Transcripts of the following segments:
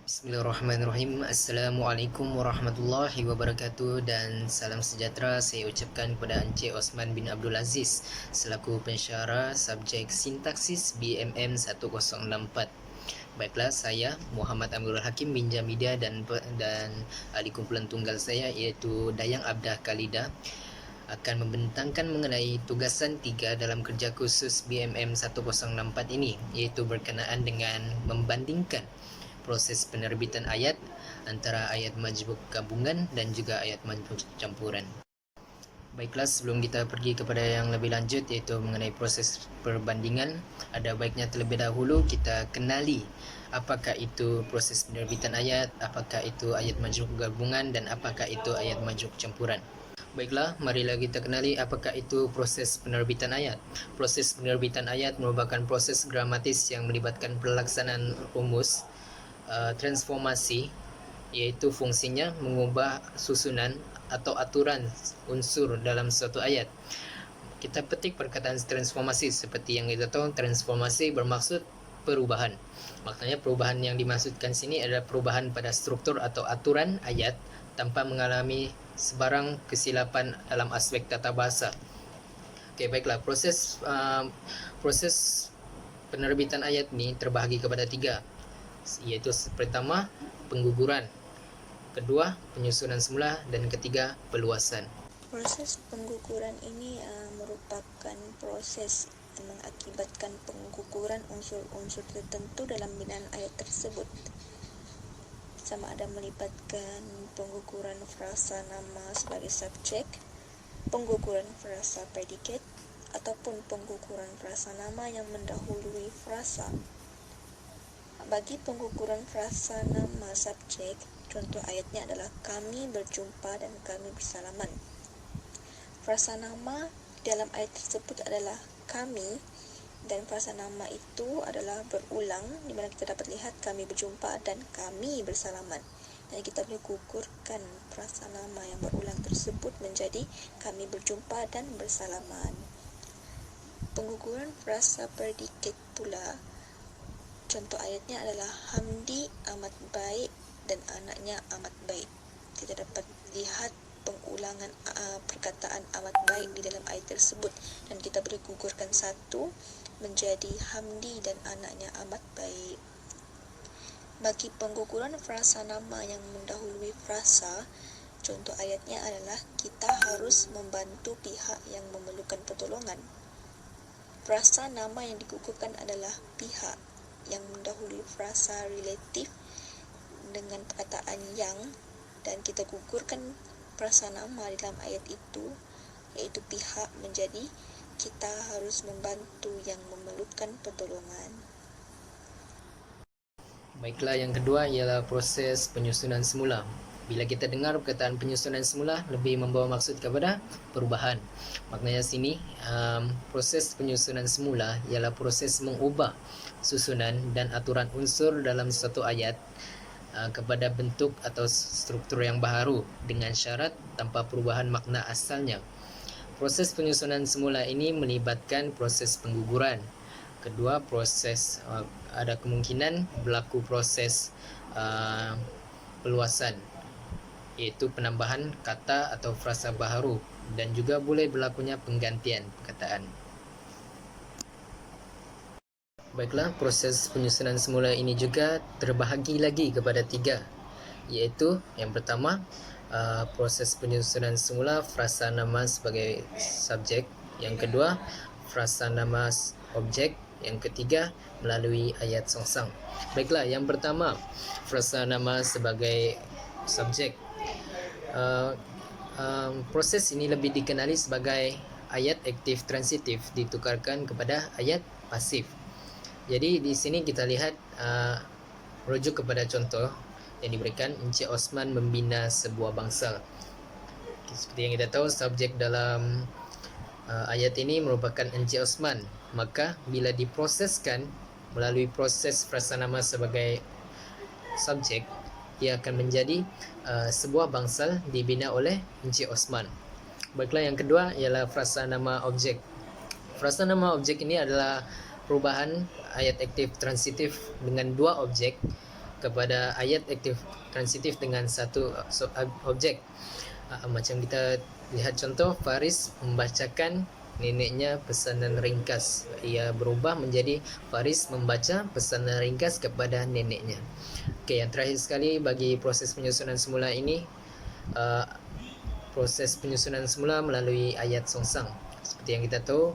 Bismillahirrahmanirrahim. Assalamualaikum warahmatullahi wabarakatuh dan salam sejahtera saya ucapkan kepada Encik Osman bin Abdul Aziz selaku pensyarah subjek sintaksis BMM 1064. Baiklah, saya Muhammad Amrul Hakim bin Jamidia dan ahli kumpulan tunggal saya iaitu Dayang Abdah Khalida akan membentangkan mengenai tugasan 3 dalam kerja khusus BMM 1064 ini, iaitu berkenaan dengan membandingkan proses penerbitan ayat antara ayat majmuk gabungan dan juga ayat majmuk campuran. Baiklah, sebelum kita pergi kepada yang lebih lanjut iaitu mengenai proses perbandingan, ada baiknya terlebih dahulu kita kenali apakah itu proses penerbitan ayat, apakah itu ayat majmuk gabungan dan apakah itu ayat majmuk campuran. Baiklah, marilah kita kenali apakah itu proses penerbitan ayat. Proses penerbitan ayat merupakan proses gramatis yang melibatkan pelaksanaan rumus transformasi, iaitu fungsinya mengubah susunan atau aturan unsur dalam suatu ayat. Kita petik perkataan transformasi. Seperti yang kita tahu, transformasi bermaksud perubahan. Maknanya perubahan yang dimaksudkan sini adalah perubahan pada struktur atau aturan ayat tanpa mengalami sebarang kesilapan dalam aspek tata bahasa. Okey, baiklah, proses penerbitan ayat ini terbahagi kepada 3, iaitu pertama pengguguran, kedua penyusunan semula, dan ketiga peluasan. Proses pengguguran ini merupakan proses yang mengakibatkan pengguguran unsur-unsur tertentu dalam binaan ayat tersebut, sama ada melibatkan pengguguran frasa nama sebagai subjek, pengguguran frasa predikat, ataupun pengguguran frasa nama yang mendahului frasa. Bagi pengguguran frasa nama subjek, contoh ayatnya adalah kami berjumpa dan kami bersalaman. Frasa nama dalam ayat tersebut adalah kami, dan frasa nama itu adalah berulang, di mana kita dapat lihat kami berjumpa dan kami bersalaman. Dan kita boleh gugurkan frasa nama yang berulang tersebut menjadi kami berjumpa dan bersalaman. Pengguguran frasa predikat pula, contoh ayatnya adalah Hamdi amat baik dan anaknya amat baik. Kita dapat lihat pengulangan perkataan amat baik di dalam ayat tersebut, dan kita boleh gugurkan satu menjadi Hamdi dan anaknya amat baik. Bagi pengguguran frasa nama yang mendahului frasa, contoh ayatnya adalah kita harus membantu pihak yang memerlukan pertolongan. Frasa nama yang digugurkan adalah pihak yang mendahului frasa relatif dengan perkataan yang, dan kita gugurkan frasa nama di dalam ayat itu, iaitu pihak, menjadi kita harus membantu yang memerlukan pertolongan. Baiklah, yang kedua ialah proses penyusunan semula. Bila kita dengar perkataan penyusunan semula, lebih membawa maksud kepada perubahan. Maknanya sini proses penyusunan semula ialah proses mengubah susunan dan aturan unsur dalam satu ayat kepada bentuk atau struktur yang baharu dengan syarat tanpa perubahan makna asalnya. Proses penyusunan semula ini melibatkan proses pengguguran. Kedua, proses ada kemungkinan berlaku proses peluasan, iaitu penambahan kata atau frasa baharu, dan juga boleh berlakunya penggantian perkataan. Baiklah, proses penyusunan semula ini juga terbahagi lagi kepada 3, iaitu yang pertama proses penyusunan semula frasa nama sebagai subjek, yang kedua frasa nama objek, yang ketiga melalui ayat songsang. Baiklah, yang pertama frasa nama sebagai subjek. Proses ini lebih dikenali sebagai ayat aktif transitif ditukarkan kepada ayat pasif. Jadi di sini kita lihat rujuk kepada contoh yang diberikan, Encik Osman membina sebuah bangsa. Seperti yang kita tahu, subjek dalam ayat ini merupakan Encik Osman. Maka bila diproseskan melalui proses frasa nama sebagai subjek, ia akan menjadi sebuah bangsal dibina oleh Encik Osman. Baiklah, yang kedua ialah frasa nama objek. Frasa nama objek ini adalah perubahan ayat aktif transitif dengan dua objek kepada ayat aktif transitif dengan satu objek. Macam kita lihat contoh, Faris membacakan neneknya pesanan ringkas. Ia berubah menjadi Faris membaca pesanan ringkas kepada neneknya. Okey, yang terakhir sekali bagi proses penyusunan semula ini, proses penyusunan semula melalui ayat songsang. Seperti yang kita tahu,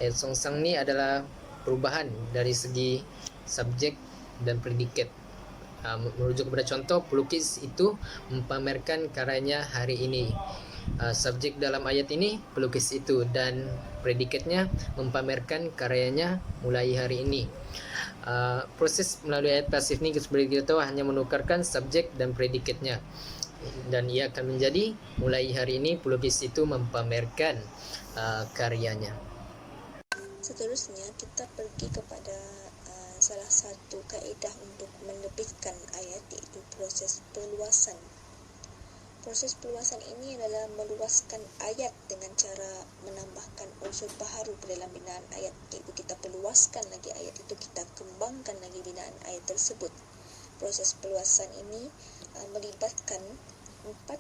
ayat songsang ni adalah perubahan dari segi subjek dan predikat. Merujuk kepada contoh, pelukis itu mempamerkan karyanya hari ini. Subjek dalam ayat ini pelukis itu, dan predikatnya mempamerkan karyanya mulai hari ini. Proses melalui ayat pasif ni seperti kita tahu hanya menukarkan subjek dan predikatnya, dan ia akan menjadi mulai hari ini pelukis itu mempamerkan karyanya. Seterusnya kita pergi kepada salah satu kaedah untuk menerbitkan ayat, iaitu proses perluasan. Proses perluasan ini adalah meluaskan ayat dengan cara menambahkan unsur baharu ke dalam binaan ayat, iaitu kita perluaskan lagi ayat itu, kita kembangkan lagi binaan ayat tersebut. Proses perluasan ini melibatkan 4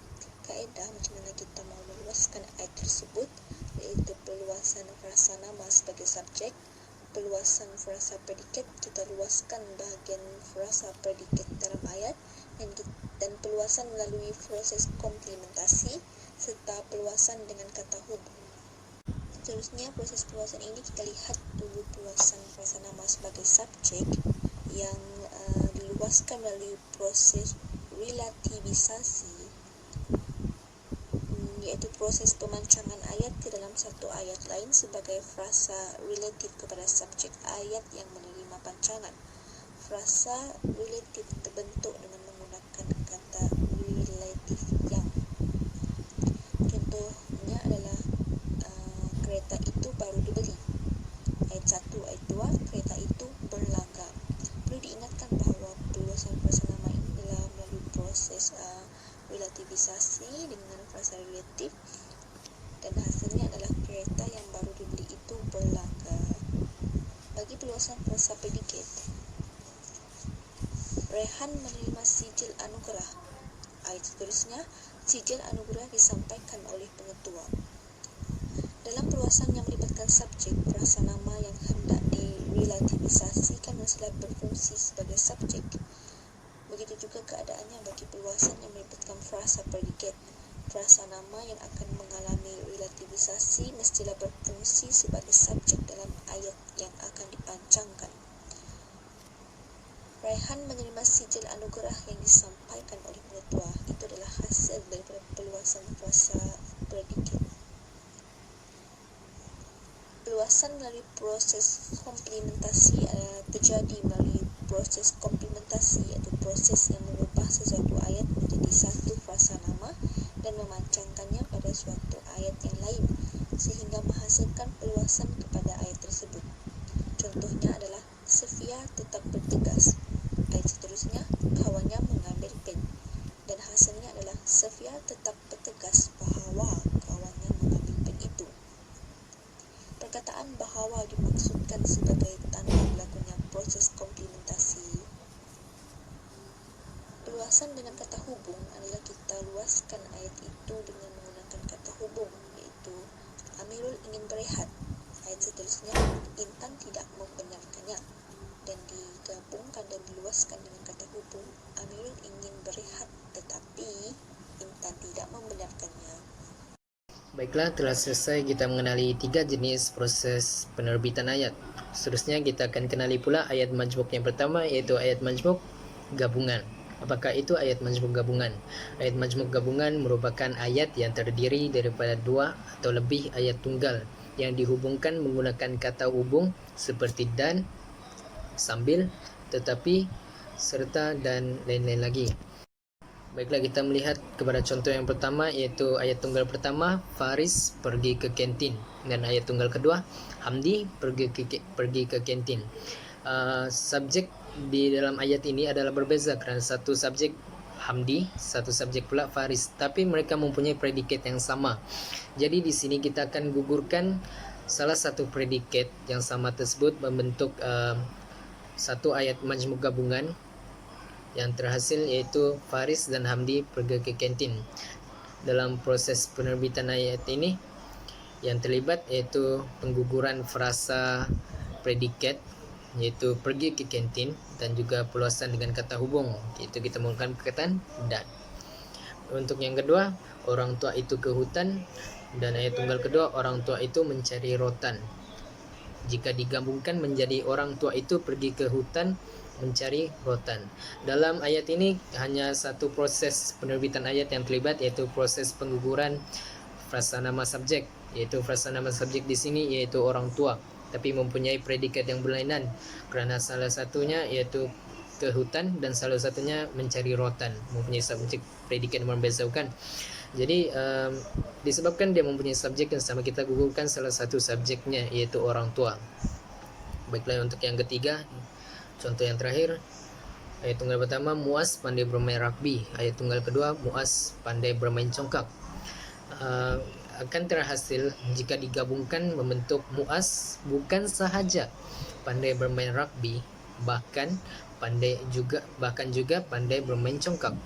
kaedah macam mana kita mau meluaskan ayat tersebut, iaitu perluasan frasa nama sebagai subjek, perluasan frasa predikat, kita luaskan bahagian frasa predikat dalam ayat, dan perluasan melalui proses komplementasi, serta perluasan dengan kata hubung. Seterusnya, proses perluasan ini kita lihat dulu perluasan frasa nama sebagai subjek yang diluaskan melalui proses relativisasi, iaitu proses pemancangan ayat ke dalam satu ayat lain sebagai frasa relatif kepada subjek ayat yang menerima pancangan. Frasa relatif terbentuk dengan menggunakan kata relatif yang. Contohnya adalah kereta itu baru dibeli. Ayat 1, ayat 2, kereta itu berlaga. Perlu diingatkan bahawa perluasan frasa nama ini adalah melalui proses relativisasi dengan frasa relatif, dan hasilnya adalah kereta yang baru dibeli itu berlaga. Bagi perluasan frasa predikat, Rehan menerima sijil anugerah. Ayat seterusnya, sijil anugerah disampaikan oleh pengetua. Dalam perluasan yang melibatkan subjek, frasa nama yang hendak direlativisasikan mestilah berfungsi sebagai subjek. Begitu juga keadaannya bagi perluasan yang melibatkan frasa predikat. Frasa nama yang akan mengalami relativisasi mestilah berfungsi sebagai subjek dalam ayat yang akan dipancangkan. Raihan menerima sijil anugerah yang disampaikan oleh pengetua. Itu adalah hasil daripada perluasan frasa predikat. Perluasan melalui proses komplementasi terjadi melalui proses komplementasi, iaitu proses yang mengubah sesuatu ayat menjadi satu frasa nama dan memancangkannya pada suatu ayat yang lain sehingga menghasilkan perluasan kepada ayat tersebut. Contohnya adalah Sofia tetap bertegas. Ayat seterusnya, kawannya mengambil pen, dan hasilnya adalah Sofia tetap bertegas bahawa kawannya mengambil pen itu. Perkataan bahawa dimaksudkan sebagai tanda berlakunya proses komplementasi. Perluasan dengan kata hubung adalah kita luaskan ayat itu dengan menggunakan kata hubung, iaitu Amirul ingin berehat. Ayat seterusnya, Intan tidak membenarkannya, dan digabungkan dan diluaskan dengan kata hubung, Amirul ingin berehat tetapi Intan tidak membenarkannya. Baiklah, telah selesai kita mengenali 3 jenis proses penerbitan ayat. Seterusnya kita akan kenali pula ayat majmuk yang pertama, iaitu ayat majmuk gabungan. Apakah itu ayat majmuk gabungan? Ayat majmuk gabungan merupakan ayat yang terdiri daripada 2 atau lebih ayat tunggal yang dihubungkan menggunakan kata hubung seperti dan, sambil, tetapi, serta dan lain-lain lagi. Baiklah, kita melihat kepada contoh yang pertama, iaitu ayat tunggal pertama, Faris pergi ke kantin, dan ayat tunggal kedua, Hamdi pergi ke kantin. Subjek di dalam ayat ini adalah berbeza kerana satu subjek Hamdi, satu subjek pula Faris, tapi mereka mempunyai predikat yang sama. Jadi di sini kita akan gugurkan salah satu predikat yang sama tersebut membentuk satu ayat majmuk gabungan yang terhasil, yaitu Faris dan Hamdi pergi ke kantin. Dalam proses penerbitan ayat ini yang terlibat yaitu pengguguran frasa predikat, yaitu pergi ke kantin, dan juga perluasan dengan kata hubung, yaitu kita menggunakan perkataan dan. Untuk yang kedua, orang tua itu ke hutan, dan ayat tunggal kedua, orang tua itu mencari rotan. Jika digabungkan menjadi orang tua itu pergi ke hutan mencari rotan. Dalam ayat ini hanya satu proses penerbitan ayat yang terlibat, yaitu proses pengguguran frasa nama subjek, yaitu frasa nama subjek di sini yaitu orang tua, tapi mempunyai predikat yang berlainan, kerana salah satunya yaitu ke hutan dan salah satunya mencari rotan, mempunyai subjek predikat yang membezakan. Jadi disebabkan dia mempunyai subjek yang sama, kita gugurkan salah satu subjeknya yaitu orang tua. Baiklah, untuk yang ketiga, contoh yang terakhir, ayat tunggal pertama, Muaz pandai bermain rugby. Ayat tunggal kedua, Muaz pandai bermain congkak. Akan terhasil jika digabungkan membentuk Muaz bukan sahaja pandai bermain rugby, bahkan juga pandai bermain congkak.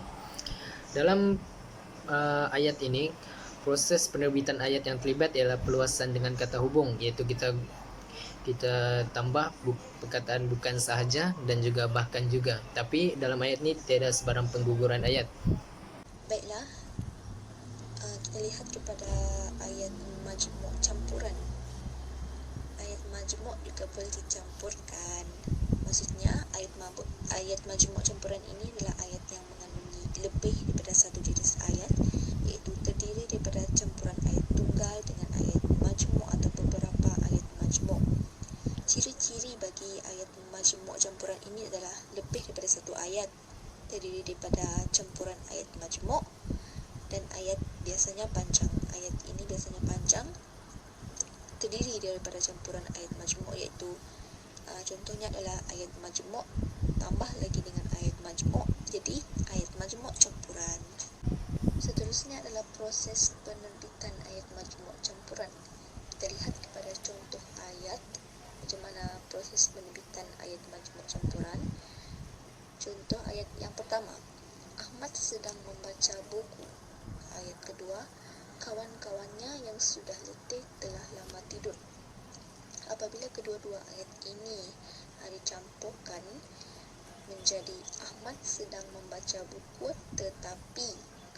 Dalam ayat ini, proses penerbitan ayat yang terlibat ialah perluasan dengan kata hubung, yaitu kita tambah perkataan bukan sahaja dan juga bahkan juga. Tapi dalam ayat ini tiada sebarang pengguguran ayat. Baiklah, kita lihat kepada ayat majmuk campuran. Ayat majmuk juga boleh dicampurkan. Maksudnya ayat majmuk campuran ini adalah ayat yang mengandungi lebih daripada satu jenis ayat, iaitu terdiri daripada campuran ayat tunggal dengan ayat majmuk atau beberapa ayat majmuk. Ciri-ciri bagi ayat majmuk campuran ini adalah lebih daripada satu ayat, terdiri daripada campuran ayat majmuk, dan ayat biasanya panjang. Ayat ini biasanya panjang, terdiri daripada campuran ayat majmuk, iaitu contohnya adalah ayat majmuk tambah lagi dengan ayat majmuk, jadi ayat majmuk campuran. Seterusnya adalah proses penerbitan ayat majmuk campuran. Kita lihat kepada contoh ayat macam mana proses penerbitan ayat majmuk campuran. Contoh ayat yang pertama, Ahmad sedang membaca buku. Ayat kedua, kawan-kawannya yang sudah letih telah lama tidur. Apabila kedua-dua ayat ini dicampurkan menjadi Ahmad sedang membaca buku tetapi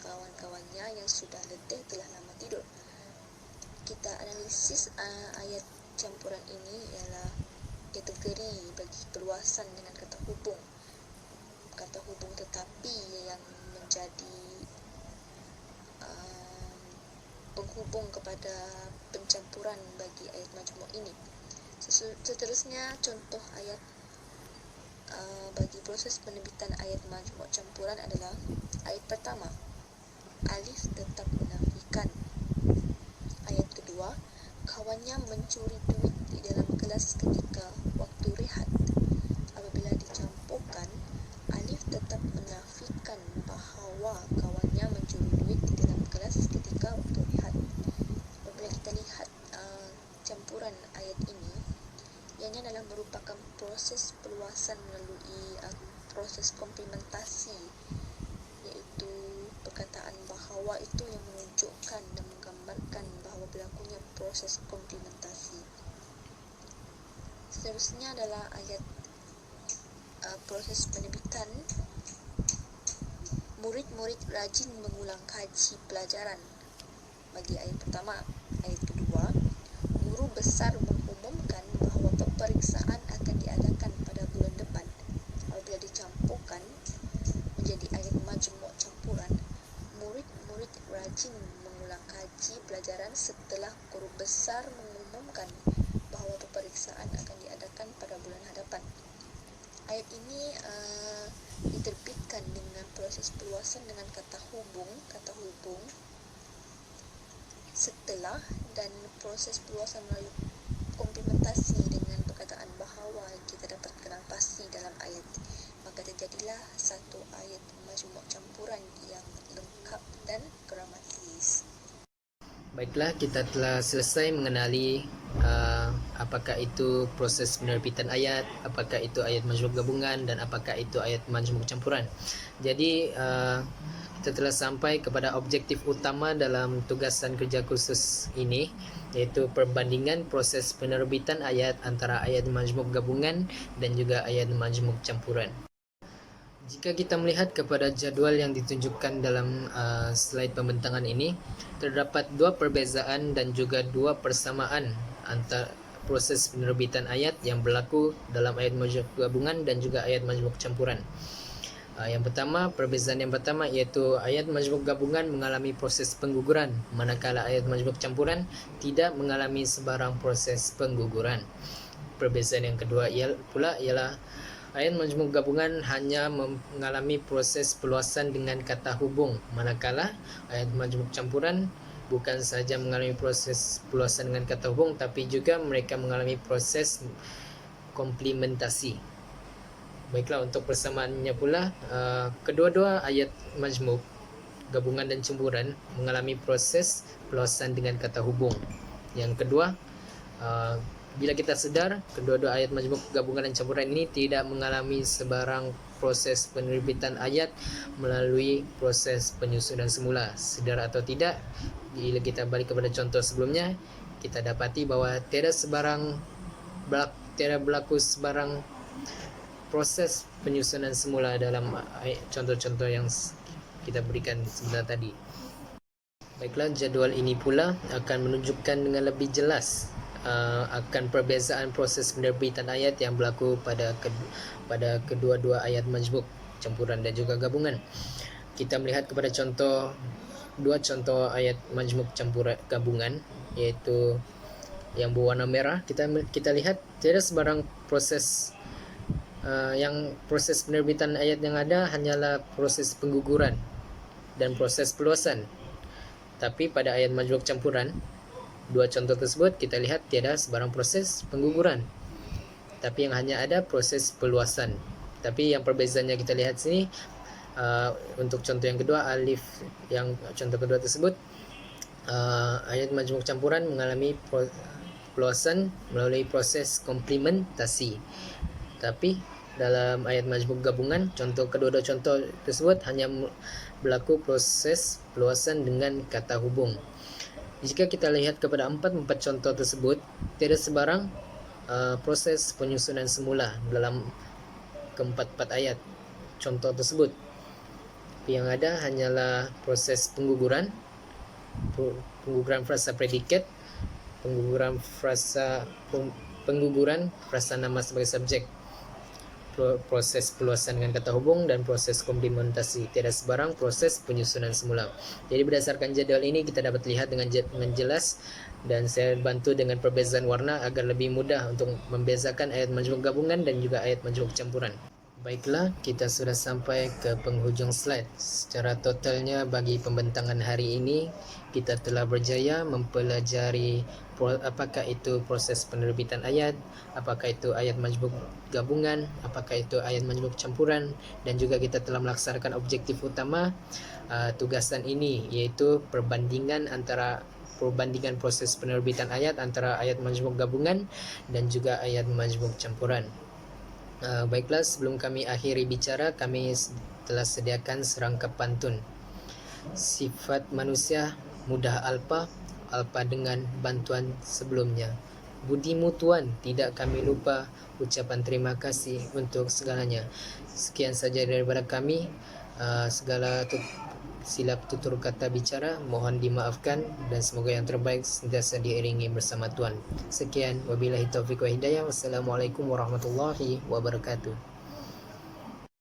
kawan-kawannya yang sudah letih telah lama tidur. Kita analisis ayat campuran ini ialah kategori bagi perluasan dengan kata hubung. Kata hubung tetapi yang menjadi penghubung kepada pencampuran bagi ayat majmuk ini. Seterusnya contoh ayat bagi proses penerbitan ayat majmuk campuran adalah ayat pertama, Alif tetap menafikan. Ayat kedua, kawannya mencuri duit di dalam kelas ketika waktu rehat. Apabila dicampurkan, Alif tetap menafikan bahawa kawannya mencuri duit di dalam kelas ketika waktu rehat. Apabila kita lihat campuran ayat ini, ianya adalah merupakan proses perluasan melalui proses komplementasi, iaitu perkataan bahawa itu yang menunjukkan dan menggambarkan bahawa berlakunya proses komplementasi. Seterusnya adalah ayat proses penerbitan. Murid-murid rajin mengulang kaji pelajaran. Bagi ayat pertama. Ayat kedua, guru besar mengumumkan bahawa peperiksaan akan diadakan pada bulan depan. Apabila dicampurkan menjadi ayat majmuk campuran, murid-murid rajin mengulang kaji pelajaran setelah guru besar mengumumkan bahawa peperiksaan akan diadakan pada bulan hadapan. Ayat ini diterbitkan dengan proses perluasan dengan kata hubung setelah, dan proses perluasan melalui komplementasi dengan perkataan bahawa kita dapat kenal pasti dalam ayat. Maka terjadilah satu ayat majmuk campuran yang lengkap dan gramatis. Baiklah, kita telah selesai mengenali apakah itu proses penerbitan ayat, apakah itu ayat majmuk gabungan, dan apakah itu ayat majmuk campuran. Jadi kita telah sampai kepada objektif utama dalam tugasan kerja khusus ini, yaitu perbandingan proses penerbitan ayat antara ayat majmuk gabungan dan juga ayat majmuk campuran. Jika kita melihat kepada jadual yang ditunjukkan dalam slide pembentangan ini, terdapat dua perbezaan dan juga dua persamaan antara proses penerbitan ayat yang berlaku dalam ayat majmuk gabungan dan juga ayat majmuk campuran. Yang pertama, perbezaan yang pertama iaitu ayat majmuk gabungan mengalami proses pengguguran, manakala ayat majmuk campuran tidak mengalami sebarang proses pengguguran. Perbezaan yang kedua ialah ayat majmuk gabungan hanya mengalami proses peluasan dengan kata hubung, manakala ayat majmuk campuran bukan sahaja mengalami proses peluasan dengan kata hubung, tapi juga mereka mengalami proses komplementasi. Baiklah, untuk persamaannya pula, kedua-dua ayat majmuk gabungan dan campuran mengalami proses peluasan dengan kata hubung. Yang kedua, bila kita sedar, kedua-dua ayat majmuk gabungan dan campuran ini tidak mengalami sebarang proses penerbitan ayat melalui proses penyusunan semula. Sedar atau tidak, bila kita balik kepada contoh sebelumnya, kita dapati bahawa tidak berlaku sebarang proses penyusunan semula dalam contoh-contoh yang kita berikan sebentar tadi. Baiklah, jadual ini pula akan menunjukkan dengan lebih jelas akan perbezaan proses penerbitan ayat yang berlaku pada kedua-dua ayat majmuk campuran dan juga gabungan. Kita melihat kepada dua contoh ayat majmuk campuran gabungan, iaitu yang berwarna merah. Kita lihat tidak sebarang proses proses penerbitan ayat yang ada hanyalah proses pengguguran dan proses peluasan. Tapi pada ayat majmuk campuran, dua contoh tersebut kita lihat tiada sebarang proses pengguguran, tapi yang hanya ada proses peluasan. Tapi yang perbezaannya kita lihat sini, untuk contoh yang kedua, contoh kedua tersebut, ayat majmuk campuran mengalami peluasan melalui proses komplementasi. Tapi dalam ayat majmuk gabungan, kedua-dua contoh tersebut hanya berlaku proses peluasan dengan kata hubung. Jika kita lihat kepada empat contoh tersebut, tidak sebarang proses penyusunan semula dalam keempat ayat contoh tersebut. Yang ada hanyalah proses pengguguran frasa predikat, pengguguran frasa nama sebagai subjek, proses peluasan dengan kata hubung, dan proses komplementasi. Tiada sebarang proses penyusunan semula. Jadi berdasarkan jadual ini kita dapat lihat dengan jelas, dan saya bantu dengan perbezaan warna agar lebih mudah untuk membezakan ayat majmuk gabungan dan juga ayat majmuk campuran. Baiklah, kita sudah sampai ke penghujung slide. Secara totalnya bagi pembentangan hari ini, kita telah berjaya mempelajari apakah itu proses penerbitan ayat, apakah itu ayat majmuk gabungan, apakah itu ayat majmuk campuran, dan juga kita telah melaksanakan objektif utama tugasan ini, yaitu perbandingan proses penerbitan ayat antara ayat majmuk gabungan dan juga ayat majmuk campuran. Baiklah, sebelum kami akhiri bicara, kami telah sediakan serangkap pantun. Sifat manusia mudah alpa dengan bantuan sebelumnya. Budimu Tuan, tidak kami lupa, ucapan terima kasih untuk segalanya. Sekian saja daripada kami. Segala silap tutur kata bicara mohon dimaafkan, dan semoga yang terbaik sentiasa diiringi bersama Tuhan. Sekian, wabillahi taufiq wa hidayah. Wassalamualaikum warahmatullahi wabarakatuh.